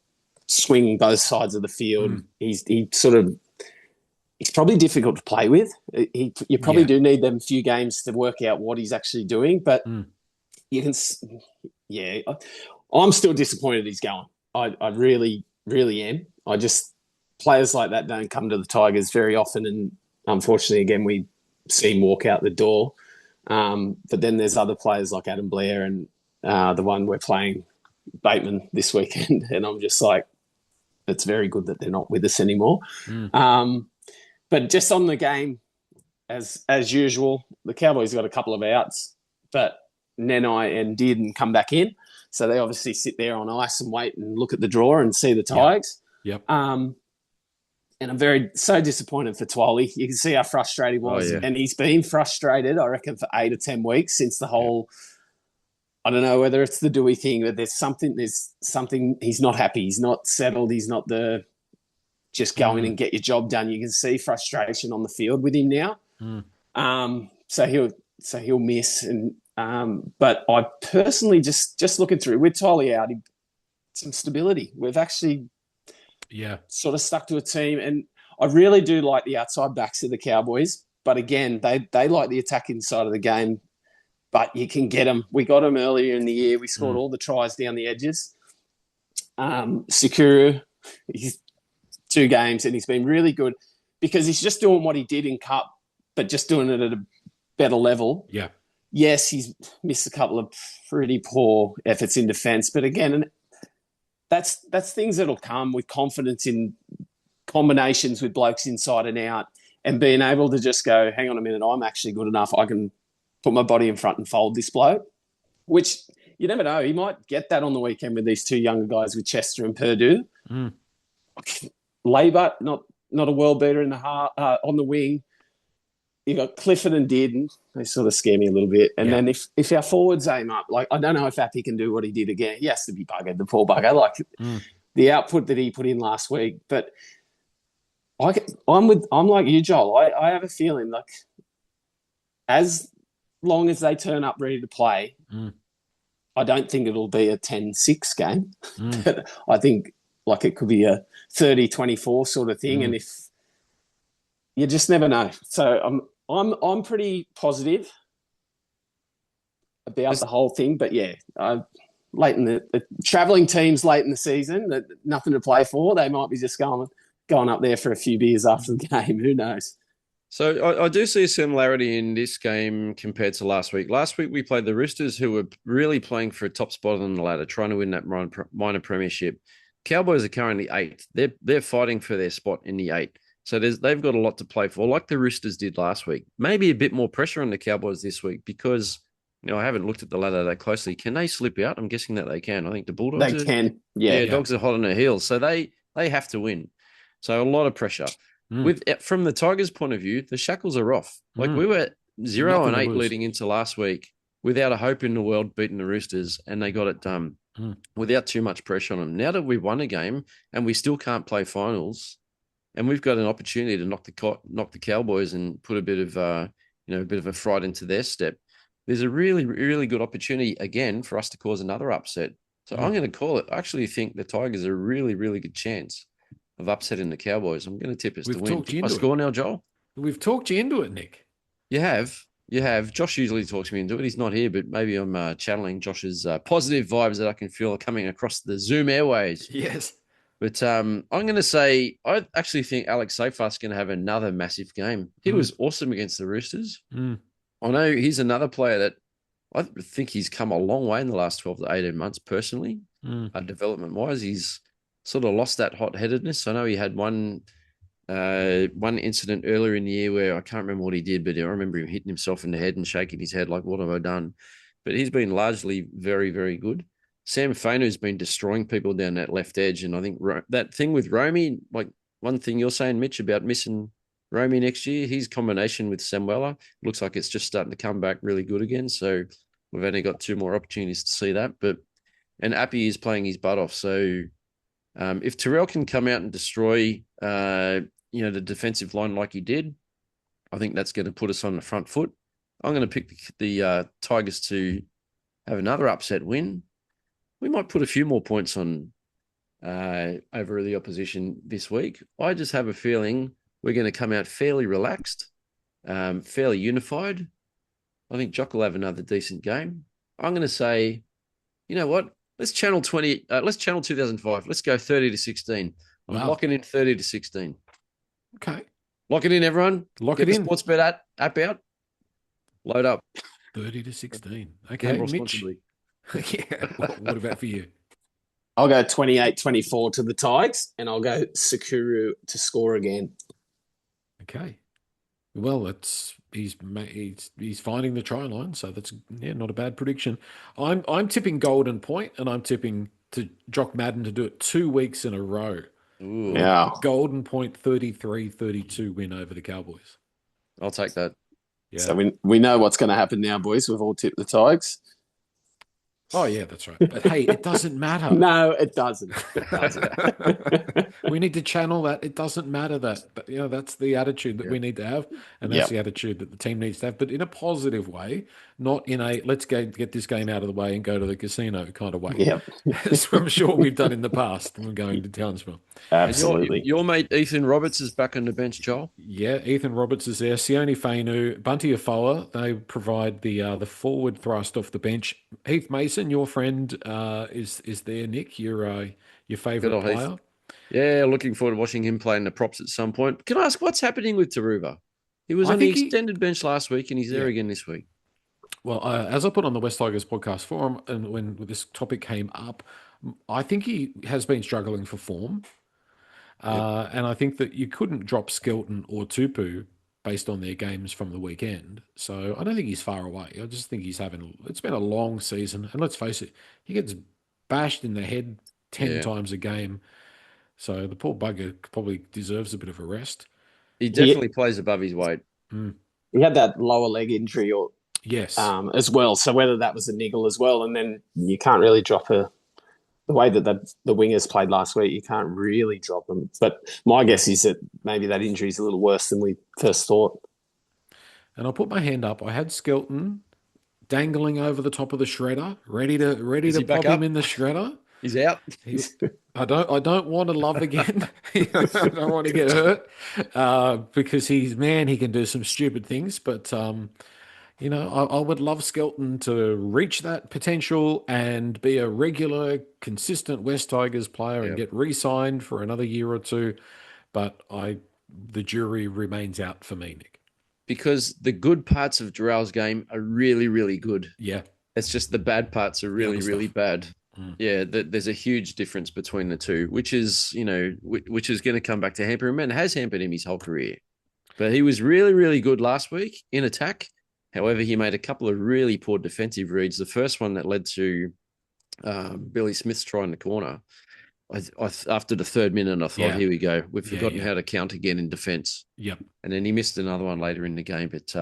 swing both sides of the field. He sort of he's probably difficult to play with. You probably Yeah. do need them few games to work out what he's actually doing, but you can, yeah. I'm still disappointed he's going. I really, really am. Players like that don't come to the Tigers very often, and unfortunately, again, we see him walk out the door. But then there's other players like Adam Blair and the one we're playing, Bateman, this weekend, and I'm just like, it's very good that they're not with us anymore. But just on the game, as usual, the Cowboys got a couple of outs, but Nenai and didn't come back in. So they obviously sit there on ice and wait and look at the draw and see the Tigers. Yep. And I'm so disappointed for Twally. You can see how frustrated he was. And he's been frustrated, I reckon, for 8 or 10 weeks since the whole, I don't know whether it's the Dewey thing, but there's something, he's not happy. He's not settled. He's not just go in and get your job done. You can see frustration on the field with him now. So he'll miss. And but I personally just looking through with Twally out, some stability. We've actually sort of stuck to a team, and I really do like the outside backs of the Cowboys. But again, they like the attacking side of the game. But you can get them. We got them earlier in the year. We scored all the tries down the edges. Sekuru, he's 2 games, and he's been really good because he's just doing what he did in Cup, but just doing it at a better level. Yeah. Yes, he's missed a couple of pretty poor efforts in defence, but again, that's things that'll come with confidence in combinations with blokes inside and out, and being able to just go, hang on a minute, I'm actually good enough. I can put my body in front and fold this bloke, which you never know. He might get that on the weekend with these 2 younger guys with Chester and Purdue. Labour, not a world beater in the heart, on the wing. You got Clifford and Dearden. They sort of scare me a little bit. And then if our forwards aim up, like I don't know if Appy can do what he did again. He has to be buggered, the poor bugger. Like the output that he put in last week. But I'm like you, Joel. I have a feeling like as long as they turn up ready to play, I don't think it'll be a 10-6 game. But I think like it could be a 30-24 sort of thing. And if you just never know. So I'm pretty positive about the whole thing. But yeah, late in the travelling teams late in the season, that nothing to play for. They might be just going up there for a few beers after the game. Who knows? So I do see a similarity in this game compared to last week. Last week we played the Roosters, who were really playing for a top spot on the ladder, trying to win that minor premiership. Cowboys are currently 8th. They're fighting for their spot in the 8. So they've got a lot to play for, like the Roosters did last week. Maybe a bit more pressure on the Cowboys this week because I haven't looked at the ladder that closely. Can they slip out? I'm guessing that they can. I think the Bulldogs can. Yeah, Dogs are hot on their heels, so they have to win. So a lot of pressure. From the Tigers' point of view, the shackles are off. Like we were 0-8 leading into last week without a hope in the world beating the Roosters, and they got it done without too much pressure on them. Now that we've won a game and we still can't play finals, and we've got an opportunity to knock the Cowboys and put a bit of a fright into their step. There's a really, really good opportunity again for us to cause another upset. So I'm going to call it. I actually think the Tigers are a really, really good chance of upsetting the Cowboys. I'm going to tip us to win. I score now, Joel. We've talked you into it, Nick. You have. Josh usually talks me into it. He's not here, but maybe I'm channeling Josh's positive vibes that I can feel are coming across the Zoom airways. Yes. But I'm going to say I actually think Alex Seyfarth's going to have another massive game. He was awesome against the Roosters. I know he's another player that I think he's come a long way in the last 12 to 18 months personally, development-wise. He's sort of lost that hot-headedness. I know he had one incident earlier in the year where I can't remember what he did, but I remember him hitting himself in the head and shaking his head like, what have I done? But he's been largely very, very good. Sam Fainu's been destroying people down that left edge. And I think that thing with Romy, like one thing you're saying, Mitch, about missing Romy next year, his combination with Samuela looks like it's just starting to come back really good again. So we've only got 2 more opportunities to see that. And Appy is playing his butt off. So if Terrell can come out and destroy, the defensive line like he did, I think that's going to put us on the front foot. I'm going to pick the Tigers to have another upset win. We might put a few more points on over the opposition this week. I just have a feeling We're going to come out fairly relaxed, fairly unified. I think Jock will have another decent game. I'm going to say, you know what? Let's channel 20. Let's channel 2005. Let's go 30-16. I'm Wow. locking in 30-16. Okay. Lock it in, everyone. Lock Get it the in. Sportsbet app out. Load up. 30-16. Okay, Gamble Mitch. responsibly. Yeah. What about for you? I'll go 28-24 to the Tigers, and I'll go Sakuru to score again. Okay. Well, he's finding the try line, so that's not a bad prediction. I'm tipping Golden Point, and I'm tipping to Jock Madden to do it 2 weeks in a row. Ooh, Yeah. Golden Point 33-32 win over the Cowboys. I'll take that. Yeah. So we know what's going to happen now, boys. We've all tipped the Tigers. Oh, yeah, that's right. But hey, it doesn't matter. No, it doesn't. It doesn't. We need to channel that. It doesn't matter that. But, that's the attitude that we need to have. And that's the attitude that the team needs to have. But in a positive way, not in a let's get this game out of the way and go to the casino kind of way. Yep. As I'm sure we've done in the past when we're going to Townsville. Absolutely. Your mate Ethan Roberts is back on the bench, Joel. Yeah, Ethan Roberts is there. Sione Fainu, Bunty Afoa, they provide the forward thrust off the bench. Heath Mason, your friend, is there. Nick, your favourite player. Heath. Yeah, looking forward to watching him play in the props at some point. Can I ask what's happening with Taruva? He was on the extended bench last week, and he's there again this week. Well, as I put on the West Tigers podcast forum, and when this topic came up, I think he has been struggling for form. And I think that you couldn't drop Skelton or Tupu based on their games from the weekend. So I don't think he's far away. I just think it's been a long season. And let's face it, he gets bashed in the head 10 times a game. So the poor bugger probably deserves a bit of a rest. He definitely plays above his weight. He had that lower leg injury yes, as well. So whether that was a niggle as well, and then you can't really drop the way that the wingers played last week, you can't really drop them. But my guess is that maybe that injury is a little worse than we first thought. And I'll put my hand up. I had Skelton dangling over the top of the shredder, ready to pop him in the shredder. He's out. I don't want to love again. I don't want to get hurt because he can do some stupid things. But I would love Skelton to reach that potential and be a regular, consistent West Tigers player and get re-signed for another year or two. But the jury remains out for me, Nick. Because the good parts of Durrell's game are really, really good. Yeah. It's just the bad parts are really, really bad. Yeah, there's a huge difference between the two, which is going to come back to hamper him and has hampered him his whole career. But he was really, really good last week in attack. However, he made a couple of really poor defensive reads. The first one that led to Billy Smith's try in the corner. After the 3rd minute, I thought, here we go. We've forgotten how to count again in defense. Yep. And then he missed another one later in the game. But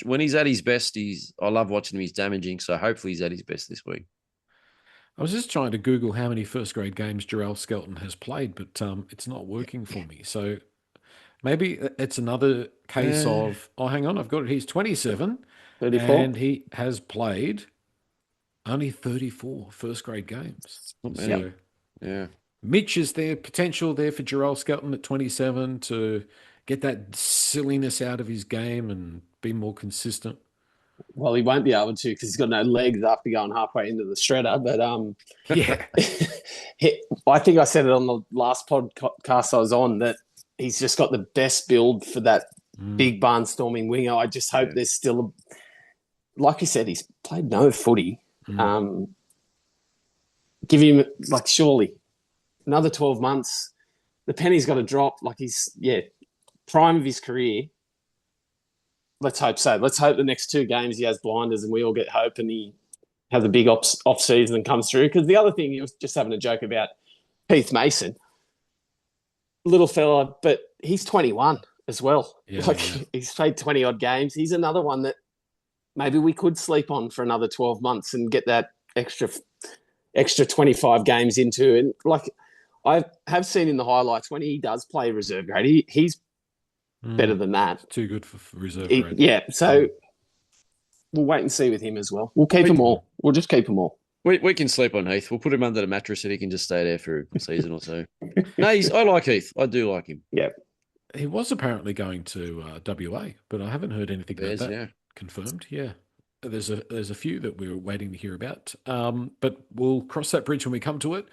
when he's at his best, I love watching him. He's damaging. So hopefully he's at his best this week. I was just trying to Google how many first grade games Jarrell Skelton has played, but it's not working for me. So maybe it's another case of, hang on, I've got it. He's 27, 34. and he has played only 34 first grade games. So, Mitch, is there potential there for Jarrell Skelton at 27 to get that silliness out of his game and be more consistent? Well, he won't be able to because he's got no legs after going halfway into the shredder. But I think I said it on the last podcast I was on that he's just got the best build for that big barnstorming winger. I just hope there's still, like you said, he's played no footy. Give him, surely another 12 months. The penny's got to drop. He's, prime of his career. Let's hope so. Let's hope the next 2 games he has blinders and we all get hope and he has a big off season and comes through. Because the other thing, he was just having a joke about Heath Mason. Little fella, but he's 21 as well. He's played 20-odd games. He's another one that maybe we could sleep on for another 12 months and get that extra 25 games into. And I have seen in the highlights when he does play reserve grade, he's better than that. Too good for reserve grade. Yeah, so we'll wait and see with him as well. We'll keep them all. We'll just keep them all. We can sleep on Heath. We'll put him under the mattress and he can just stay there for a season or so. No, I like Heath. I do like him. Yeah. He was apparently going to WA, but I haven't heard anything about Bears, that yeah. confirmed. Yeah. There's a few that we're waiting to hear about, but we'll cross that bridge when we come to it.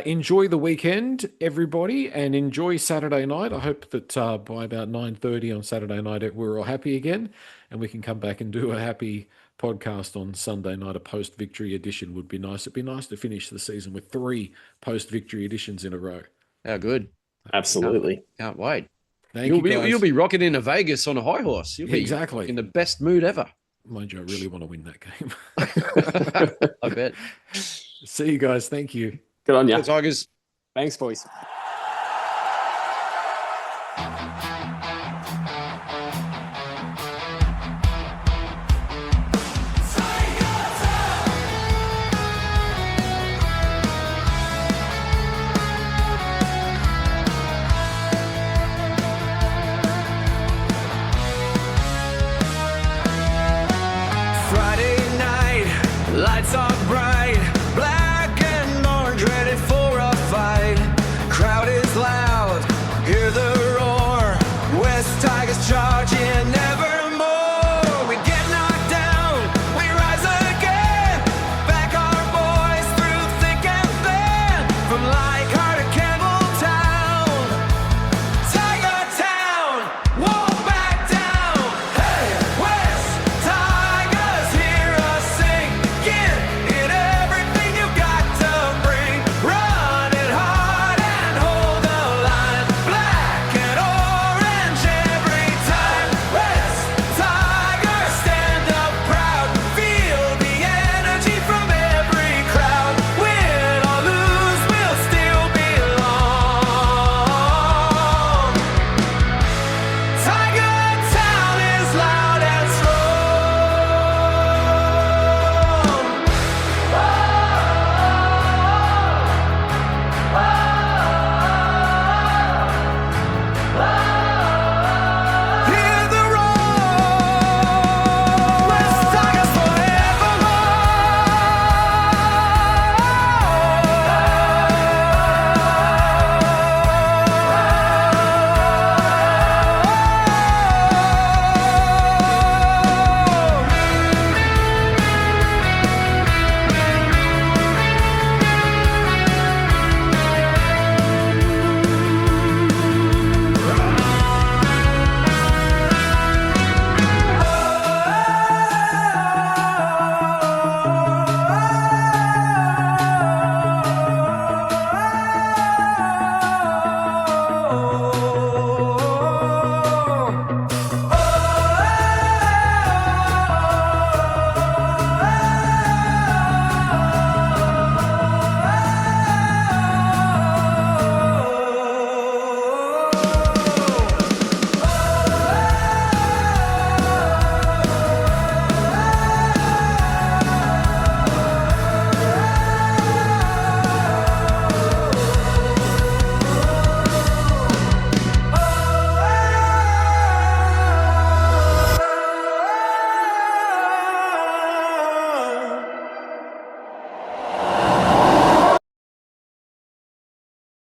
Enjoy the weekend, everybody, and enjoy Saturday night. I hope that by about 9:30 on Saturday night we're all happy again, and we can come back and do a happy podcast on Sunday night. A post-victory edition would be nice. It'd be nice to finish the season with 3 post-victory editions in a row. How good. Absolutely. Can't wait. Thank you, guys. You'll be rocking into Vegas on a high horse. You'll be exactly in the best mood ever. Mind you, I really want to win that game. I bet. See you guys. Thank you. Good on you. Tigers. Thanks, boys.